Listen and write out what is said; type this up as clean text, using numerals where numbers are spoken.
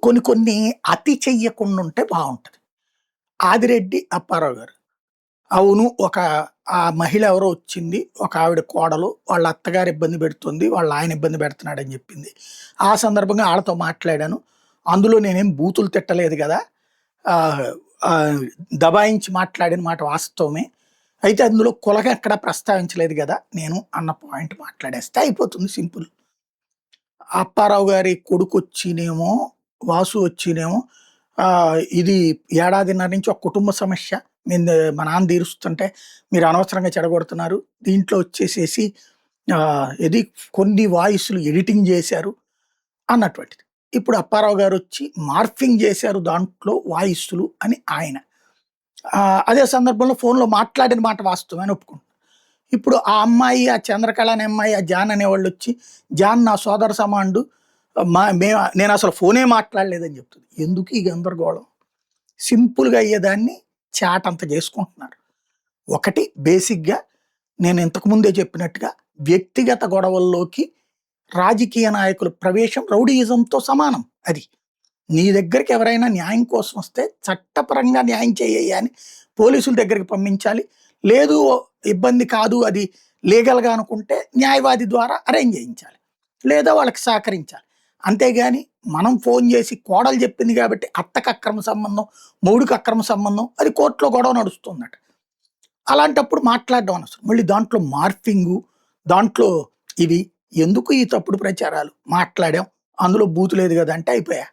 కొన్ని కొన్ని అతి చెయ్యకుండా ఉంటే బావుంటది. ఆదిరెడ్డి అప్పారావు గారు. అవును. ఆ మహిళ ఎవరో వచ్చింది. ఒక ఆవిడ కోడలు. వాళ్ళ అత్తగారు ఇబ్బంది పెడుతుంది. వాళ్ళ ఆయన ఇబ్బంది పెడుతున్నాడని చెప్పింది. ఆ సందర్భంగా ఆళ్ళతో మాట్లాడాను. అందులో నేనేం బూతులు తిట్టలేదు గదా! ఆహ్, ఆహ్, దబాయించి మాట్లాడిన మాట వాస్తవమే. అయితే అందులో కులం ఎక్కడ ప్రస్తావించలేదు గదా! నేను అన్న పాయింట్ మాట్లాడేస్తే అయిపోతుంది సింపుల్. అప్పారావు గారి కొడుకొచ్చినేమో, వాసు వచ్చినేమో ఇది ఏడాదిన్నర నుంచి ఒక కుటుంబ సమస్య. మా నాన్న తీరుస్తుంటే మీరు అనవసరంగా చెడగొడుతున్నారు. దీంట్లో వచ్చేసేసి ఏది కొన్ని వాయిస్‌లు ఎడిటింగ్ జేశారు అన్నటువంటిది. ఇప్పుడు అప్పారావు గారొచ్చి మార్ఫింగ్ జేశారు దాంట్లో వాయిస్‌లు అని ఆయన. అదే సందర్భంలో ఫోన్‌లో మాట్లాడిన మాట వాస్తవమే అని ఒప్పుకుంటున్నా. ఇప్పుడు ఆ అమ్మాయి, ఆ చంద్రకళ అనే అమ్మాయి, ఆ జాన్ అనేవాళ్ళొచ్చి, జాన్ నా సోదర సమానుడు. నేనసలు ఫోనే మాట్లాడలేదని చెప్తుంది. ఎందుకు ఈ గందరగోళం? సింపుల్‌గా అయ్యేదాన్ని చాటంత చేసుకుంటున్నారు. ఒకటి బేసిక్‌గా నేను ఇంతకు ముందే చెప్పినట్టుగా వ్యక్తిగత గొడవల్లోకి రాజకీయ నాయకుల ప్రవేశం రౌడీయిజంతో సమానం అది. నీ దగ్గరికి ఎవరైనా న్యాయం కోసం వస్తే చట్టపరంగా న్యాయం చేయ్యయ్యా అని పోలీసుల దగ్గరికి పంపించాలి. లేదు ఇబ్బంది కాదు అది లీగల్‌గా అనుకుంటే న్యాయవాది ద్వారా అరేంజ్ చేయించాలి. లేదా వాళ్ళకి సహకరించాలి. అంతేగాని మనం ఫోను చేసి కోడలు చెప్పింది కాబట్టి అత్తకి అక్రమ సంబంధం, మొగుడికి అక్రమ సంబంధం అది కోర్టులో గొడవ నడుస్తుందట. అలాంటప్పుడు మాట్లాడడం అనవసరం. మళ్ళీ దాంట్లో మార్ఫింగు, దాంట్లో ఇది ఎందుకు ఈ తప్పుడు ప్రచారాలు? మాట్లాడాం. అందులో బూతు లేదు గదా! అంటే అయిపోయా.